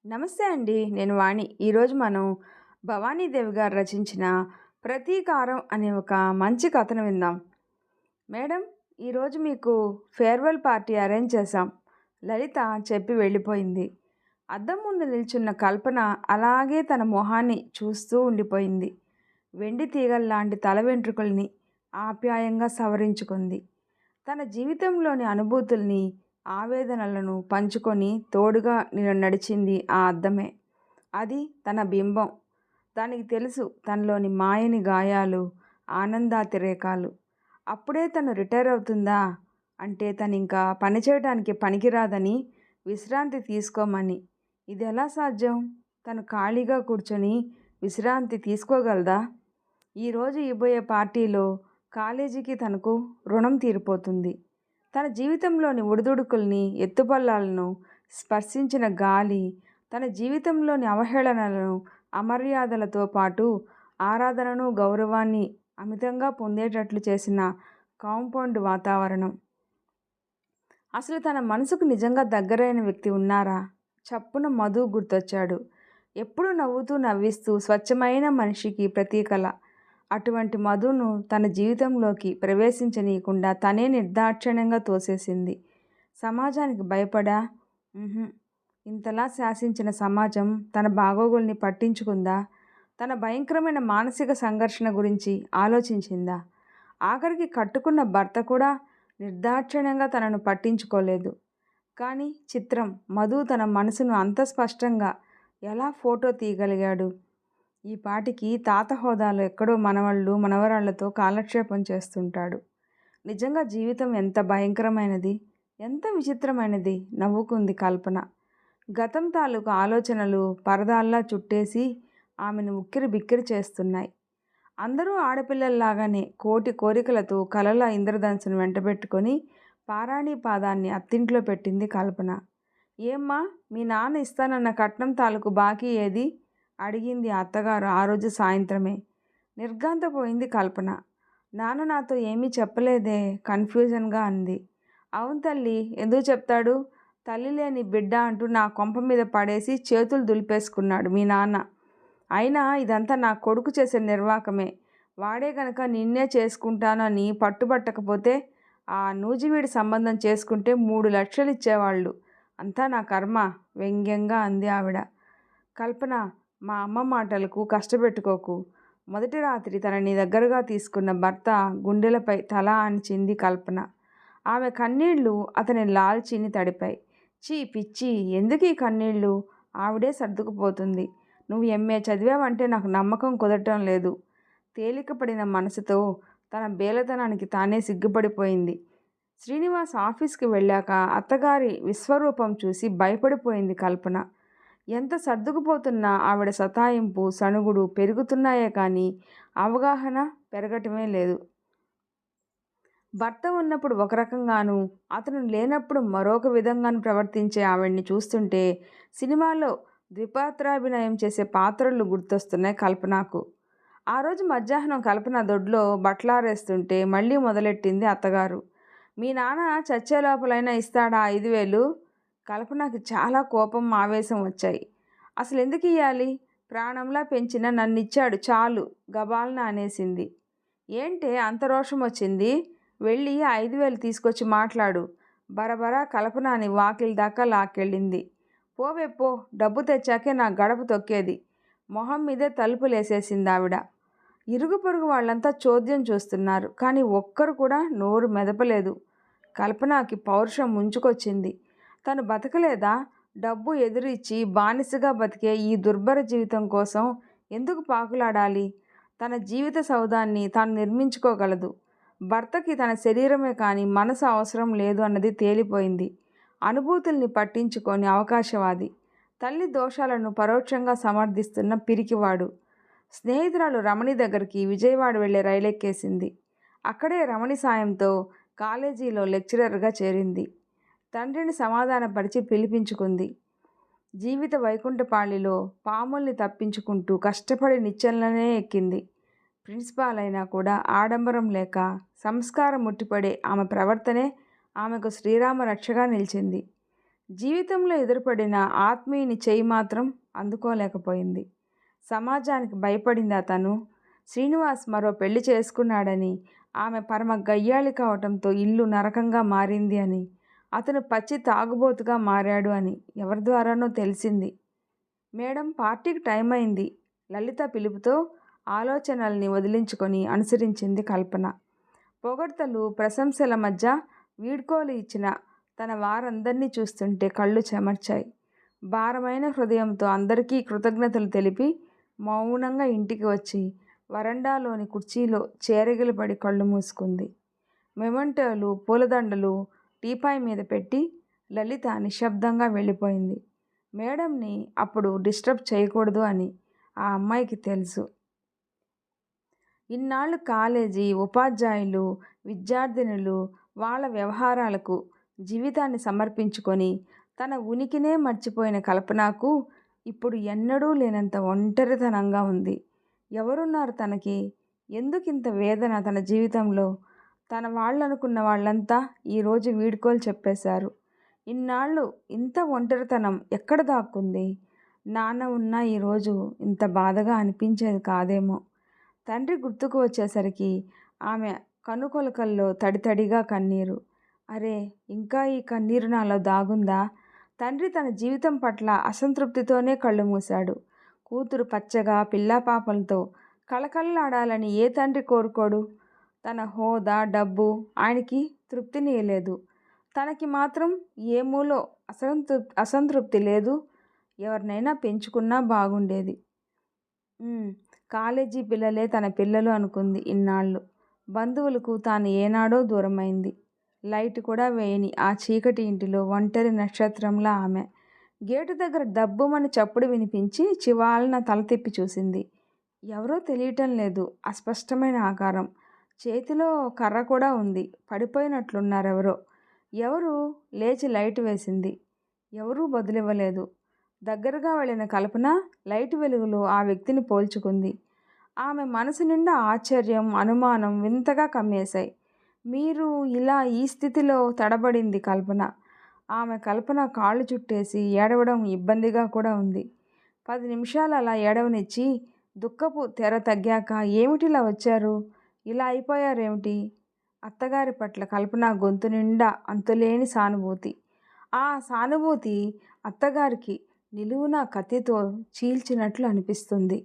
నమస్తే అండి. నేను వాణి. ఈరోజు మనం భవానీదేవి గారు రచించిన 'ప్రతీకారం' అనే ఒక మంచి కథను విందాం. మేడం, ఈరోజు మీకు ఫేర్వెల్ పార్టీ అరేంజ్ చేశాం. లలిత చెప్పి వెళ్ళిపోయింది. అద్దం ముందు నిల్చున్న కల్పన అలాగే తన మొహాన్ని చూస్తూ ఉండిపోయింది. వెండి తీగల్లాంటి తల వెంట్రుకల్ని ఆప్యాయంగా సవరించుకుంది. తన జీవితంలోని అనుభూతుల్ని, ఆవేదనలను పంచుకొని తోడుగా నడిచింది ఆ అద్దమే. అది తన బింబం. దానికి తెలుసు తనలోని మాయని గాయాలు, ఆనందాతిరేకాలు. అప్పుడే తను రిటైర్ అవుతుందా అంటే తనింకా పనిచేయడానికి పనికిరాదని, విశ్రాంతి తీసుకోమని. ఇది ఎలా సాధ్యం? తను ఖాళీగా కూర్చొని విశ్రాంతి తీసుకోగలదా? ఈరోజు ఇవ్వబోయే పార్టీలో కాలేజీకి తనకు రుణం తీరిపోతుంది. తన జీవితంలోని ఒడిదుడుకుల్ని, ఎత్తుపల్లాలను స్పర్శించిన గాలి తన జీవితంలోని అవహేళనలను, అమర్యాదలతో పాటు ఆరాధనను, గౌరవాన్ని అమితంగా పొందేటట్లు చేసిన కాంపౌండ్ వాతావరణం. అసలు తన మనసుకు నిజంగా దగ్గరైన వ్యక్తి ఉన్నారా? చప్పున మధు గుర్తొచ్చాడు. ఎప్పుడూ నవ్వుతూ నవ్విస్తూ స్వచ్ఛమైన మనిషికి ప్రతీకల. అటువంటి మధును తన జీవితంలోకి ప్రవేశించనీయకుండా తనే నిర్దాక్షిణ్యంగా తోసేసింది. సమాజానికి భయపడా? ఇంతలా శాసించిన సమాజం తన బాగోగుల్ని పట్టించుకుందా? తన భయంకరమైన మానసిక సంఘర్షణ గురించి ఆలోచించిందా? ఆఖరికి కట్టుకున్న భర్త కూడా నిర్దాక్షిణ్యంగా తనను పట్టించుకోలేదు. కానీ చిత్రం, మధు తన మనసును అంత స్పష్టంగా ఎలా ఫోటో తీయగలిగాడు? ఈ పాటికి తాత హోదాలో ఎక్కడో మనవళ్ళు, మనవరాళ్లతో కాలక్షేపం చేస్తుంటాడు. నిజంగా జీవితం ఎంత భయంకరమైనది, ఎంత విచిత్రమైనది నవ్వుకుంది కల్పన. గతం తాలూకు ఆలోచనలు పరదాల్లా చుట్టేసి ఆమెను ఉక్కిరి బిక్కిరి చేస్తున్నాయి. అందరూ ఆడపిల్లల్లాగానే కోటి కోరికలతో కలల ఇంద్రధనుసును వెంటబెట్టుకొని పారాణి పాదాన్ని అత్తింట్లో పెట్టింది కల్పన. ఏమ్మా, మీ నాన్న ఇస్తానన్న కట్నం తాలూకు బాకీ ఏది? అడిగింది అత్తగారు ఆ రోజు సాయంత్రమే. నిర్ఘాంతపోయింది కల్పన. నాన్న నాతో ఏమీ చెప్పలేదే, కన్ఫ్యూజన్గా అంది. అవును తల్లి, ఎందుకు చెప్తాడు? తల్లి లేని బిడ్డ అంటూ నా కొంప మీద పడేసి చేతులు దులిపేసుకున్నాడు మీ నాన్న. అయినా ఇదంతా నా కొడుకు చేసే నిర్వాకమే. వాడే గనక నిన్నే చేసుకుంటాను అని పట్టుబట్టకపోతే ఆ నూజివీడి సంబంధం చేసుకుంటే 3 లక్షలు ఇచ్చేవాళ్ళు. అంతా నా కర్మ, వ్యంగ్యంగా అంది ఆవిడ. కల్పన, మా అమ్మ మాటలకు కష్టపెట్టుకోకు. మొదటి రాత్రి తనని దగ్గరగా తీసుకున్న భర్త గుండెలపై తల ఆనిచింది కల్పన. ఆమె కన్నీళ్లు అతని లాల్చీని తడిపాయి. చీ పిచ్చి, ఎందుకు ఈ కన్నీళ్ళు? ఆవిడే సర్దుకుపోతుంది. నువ్వు ఎంఏ చదివావంటే నాకు నమ్మకం కుదరటం లేదు. తేలికపడిన మనసుతో తన బేలతనానికి తానే సిగ్గుపడిపోయింది. శ్రీనివాస్ ఆఫీస్కి వెళ్ళాక అత్తగారి విశ్వరూపం చూసి భయపడిపోయింది కల్పన. ఎంత సర్దుకుపోతున్నా ఆవిడ సతాయింపు, సణుగుడు పెరుగుతున్నాయే కానీ అవగాహన పెరగటమే లేదు. భర్త ఉన్నప్పుడు ఒక రకంగానూ, అతను లేనప్పుడు మరొక విధంగానూ ప్రవర్తించే ఆవిడ్ని చూస్తుంటే సినిమాలో ద్విపాత్రాభినయం చేసే పాత్రలు గుర్తొస్తున్నాయి కల్పనకు. ఆ రోజు మధ్యాహ్నం కల్పన దొడ్లో బట్టలారేస్తుంటే మళ్ళీ మొదలెట్టింది అత్తగారు. మీ నాన్న చచ్చే లోపలైనా ఇస్తాడా 5,000? కల్పనకి చాలా కోపం, ఆవేశం వచ్చాయి. అసలు ఎందుకు ఇయ్యాలి? ప్రాణంలా పెంచిన నన్నిచ్చాడు చాలు, గబాల్న అనేసింది. ఏంటే అంత రోషం వచ్చింది? వెళ్ళి 5,000 తీసుకొచ్చి మాట్లాడు. బరబరా కల్పనని వాకిలి దాకా లాక్కెళ్ళింది. పోవే పో, డబ్బు తెచ్చాకే నా గడప తొక్కేది. మొహం మీదే తలుపులేసేసింది ఆవిడ. ఇరుగు పొరుగు వాళ్ళంతా చోద్యం చూస్తున్నారు, కానీ ఒక్కరు కూడా నోరు మెదపలేదు. కల్పనకి పౌరుషం ముంచుకొచ్చింది. తను బతకలేదా? డబ్బు ఎదురిచ్చి బానిసగా బతికే ఈ దుర్భర జీవితం కోసం ఎందుకు పాకులాడాలి? తన జీవిత సౌధాన్ని తాను నిర్మించుకోగలదు. భర్తకి తన శరీరమే కానీ మనసు అవసరం లేదు అన్నది తేలిపోయింది. అనుభూతుల్ని పట్టించుకొని అవకాశవాది. తల్లి దోషాలను పరోక్షంగా సమర్థిస్తున్న పిరికివాడు. స్నేహితురాలు రమణి దగ్గరికి విజయవాడ వెళ్ళే రైలెక్కేసింది. అక్కడే రమణి సాయంతో కాలేజీలో లెక్చరర్గా చేరింది. తండ్రిని సమాధానపరిచి పిలిపించుకుంది. జీవిత వైకుంఠపాళిలో పాముల్ని తప్పించుకుంటూ కష్టపడి నిచ్చెనలనే ఎక్కింది. ప్రిన్సిపాల్ అయినా కూడా ఆడంబరం లేక సంస్కారం ముట్టిపడే ఆమె ప్రవర్తనే ఆమెకు శ్రీరామ రక్షగా నిలిచింది. జీవితంలో ఎదురుపడిన ఆత్మీయుని చేయి మాత్రం అందుకోలేకపోయింది. సమాజానికి భయపడింది అతను. శ్రీనివాస్ మరో పెళ్లి చేసుకున్నాడని, ఆమె పరమ గయ్యాళి కావటంతో ఇల్లు నరకంగా మారింది అని, అతను పచ్చి తాగుబోతుగా మారాడు అని ఎవరి ద్వారానో తెలిసింది. మేడం, పార్టీకి టైం అయింది. లలిత పిలుపుతో ఆలోచనల్ని వదిలించుకొని అనుసరించింది కల్పన. పొగడ్తలు ప్రశంసల మధ్య వీడ్కోలు ఇచ్చిన తన వారందరినీ చూస్తుంటే కళ్ళు చెమర్చాయి. భారమైన హృదయంతో అందరికీ కృతజ్ఞతలు తెలిపి మౌనంగా ఇంటికి వచ్చి వరండాలోని కుర్చీలో చేరగిలపడి కళ్ళు మూసుకుంది. మెమంటోలు, పూలదండలు టీపాయ్ మీద పెట్టి లలిత నిశ్శబ్దంగా వెళ్ళిపోయింది. మేడంని అప్పుడు డిస్టర్బ్ చేయకూడదు అని ఆ అమ్మాయికి తెలుసు. ఇన్నాళ్ళు కాలేజీ, ఉపాధ్యాయులు, విద్యార్థినులు వాళ్ళ వ్యవహారాలకు జీవితాన్ని సమర్పించుకొని తన ఉనికినే మర్చిపోయిన కల్పనకు ఇప్పుడు ఎన్నడూ లేనంత ఒంటరితనంగా ఉంది. ఎవరున్నారు తనకి? ఎందుకింత వేదన తన జీవితంలో? తన వాళ్ళనుకున్న వాళ్ళంతా ఈరోజు వీడ్కోలు చెప్పేశారు. ఇన్నాళ్ళు ఇంత ఒంటరితనం ఎక్కడ దాక్కుంది? నాన్న ఉన్నా ఈరోజు ఇంత బాధగా అనిపించేది కాదేమో. తండ్రి గుర్తుకు వచ్చేసరికి ఆమె కనుకొలకల్లో తడితడిగా కన్నీరు. అరే, ఇంకా ఈ కన్నీరు నాలో దాగుందా? తండ్రి తన జీవితం పట్ల అసంతృప్తితోనే కళ్ళు మూశాడు. కూతురు పచ్చగా పిల్లాపాపలతో కళకళలాడాలని ఏ తండ్రి కోరుకోడు? తన హోదా, డబ్బు ఆయనకి తృప్తినియలేదు. తనకి మాత్రం ఏ మూలో అసంతృప్తి లేదు. ఎవరినైనా పెంచుకున్నా బాగుండేది. కాలేజీ పిల్లలే తన పిల్లలు అనుకుంది ఇన్నాళ్ళు. బంధువులకు తాను ఏనాడో దూరమైంది. లైట్ కూడా వేయని ఆ చీకటి ఇంటిలో ఒంటరి నక్షత్రంలా ఆమె. గేటు దగ్గర దబ్బుమని చప్పుడు వినిపించి చివాలన తల తిప్పి చూసింది. ఎవరో తెలియటం లేదు. అస్పష్టమైన ఆకారం. చేతిలో కర్ర కూడా ఉంది. పడిపోయినట్లున్నారెవరో. ఎవరు? లేచి లైట్ వేసింది. ఎవరూ బదులివ్వలేదు. దగ్గరగా వెళ్ళిన కల్పన లైట్ వెలుగులో ఆ వ్యక్తిని పోల్చుకుంది. ఆమె మనసు నిండా ఆశ్చర్యం, అనుమానం వింతగా కమ్మేశాయి. మీరు ఇలా ఈ స్థితిలో తడబడింది కల్పన. ఆమె కల్పన కాళ్ళు చుట్టేసి ఏడవడం ఇబ్బందిగా కూడా ఉంది. 10 నిమిషాలు అలా ఏడవనిచ్చి దుఃఖపు తెర తగ్గాక ఏమిటిలా వచ్చారు? ఇలా అయిపోయారేమిటి? అత్తగారి పట్ల కల్పన గొంతు నిండా అంతులేని సానుభూతి. ఆ సానుభూతి అత్తగారికి నిలువునా కత్తితో చీల్చినట్లు అనిపిస్తుంది.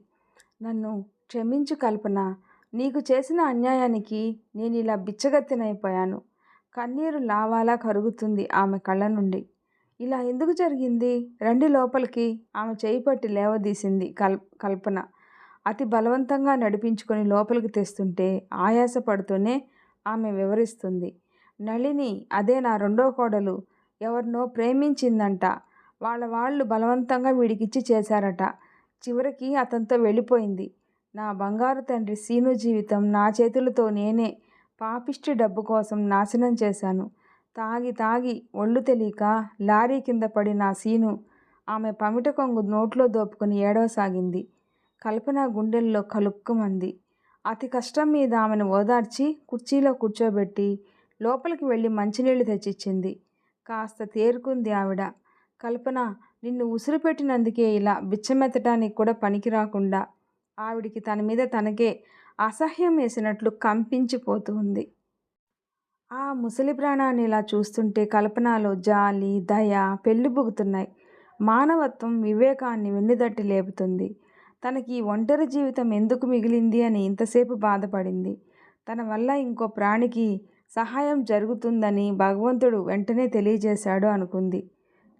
నన్ను క్షమించు కల్పన. నీకు చేసిన అన్యాయానికి నేను ఇలా బిచ్చగత్తెనైపోయాను. కన్నీరు లావాలా కరుగుతుంది ఆమె కళ్ళ నుండి. ఇలా ఎందుకు జరిగింది? రండి లోపలికి. ఆమె చేయి పట్టి లేవదీసింది కల్పన. అతి బలవంతంగా నడిపించుకొని లోపలికి తెస్తుంటే ఆయాసపడుతూనే ఆమె వివరిస్తుంది. నళిని, అదే నా రెండో కోడలు, ఎవరినో ప్రేమించిందంట. వాళ్ళు బలవంతంగా వీడికిచ్చి చేశారట. చివరికి అతనితో వెళ్ళిపోయింది. నా బంగారు తండ్రి సీను జీవితం నా చేతులతో నేనే పాపిష్టి డబ్బు కోసం నాశనం చేశాను. తాగి తాగి ఒళ్ళు తెలియక లారీ కింద పడి నా సీను ఆమె పమిట కొంగు నోట్లో దోపుకొని ఏడవసాగింది. కల్పన గుండెల్లో కలుక్కుమంది. అతి కష్టం మీద ఆమెను ఓదార్చి కుర్చీలో కూర్చోబెట్టి లోపలికి వెళ్ళి మంచినీళ్లు తెచ్చిచ్చింది. కాస్త తేరుకుంది ఆవిడ. కల్పన, నిన్ను ఉసురు పెట్టినందుకే ఇలా బిచ్చమెత్తటానికి కూడా పనికి రాకుండా ఆవిడికి తన మీద తనకే అసహ్యం వేసినట్లు కంపించిపోతూ ఉంది. ఆ ముసలి ప్రాణాన్ని ఇలా చూస్తుంటే కల్పనలో జాలి, దయ పెళ్ళిబుగుతున్నాయి. మానవత్వం, వివేకాన్ని వెన్నుదట్టి లేపుతుంది. తనకి ఒంటరి జీవితం ఎందుకు మిగిలింది అని ఇంతసేపు బాధపడింది. తన వల్ల ఇంకో ప్రాణికి సహాయం జరుగుతుందని భగవంతుడు వెంటనే తెలియజేశాడు అనుకుంది.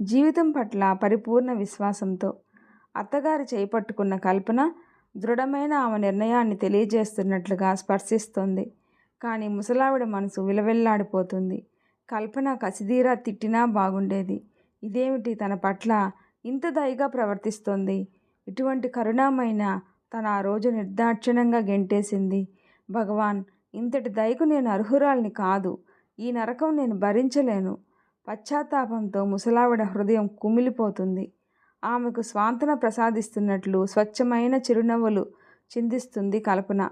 జీవితం పట్ల పరిపూర్ణ విశ్వాసంతో అత్తగారి చేపట్టుకున్న కల్పన దృఢమైన ఆమె నిర్ణయాన్ని తెలియజేస్తున్నట్లుగా స్పర్శిస్తోంది. కానీ ముసలావిడ మనసు విలవిల్లాడిపోతుంది. కల్పన కసిదీరా తిట్టినా బాగుండేది. ఇదేమిటి తన పట్ల ఇంత దయగా ప్రవర్తిస్తోంది? ఇటువంటి కరుణామైన తన ఆ రోజు నిర్దాక్షిణ్యంగా గెంటేసింది. భగవాన్, ఇంతటి దయకు నేను అర్హురాల్ని కాదు. ఈ నరకం నేను భరించలేను. పశ్చాత్తాపంతో ముసలావిడ హృదయం కుమిలిపోతుంది. ఆమెకు స్వాంతన ప్రసాదిస్తున్నట్లు స్వచ్ఛమైన చిరునవ్వులు చిందిస్తుంది కల్పన.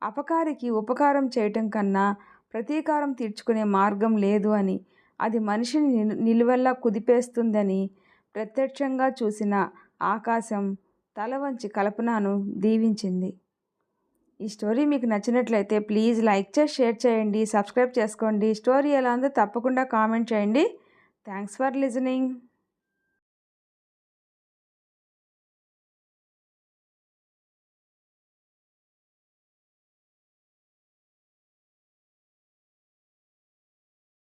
అపకారికి ఉపకారం చేయటం కన్నా ప్రతీకారం తీర్చుకునే మార్గం లేదు అని అది మనిషిని నిలువెల్లా కుదిపేస్తుందని ప్రత్యక్షంగా చూసిన ఆకాశం తల వంచి కల్పనను దీవించింది. ఈ స్టోరీ మీకు నచ్చినట్లయితే ప్లీజ్ లైక్ చేసి షేర్ చేయండి, సబ్స్క్రైబ్ చేసుకోండి. స్టోరీ ఎలా ఉందో తప్పకుండా కామెంట్ చేయండి. Thanks for listening.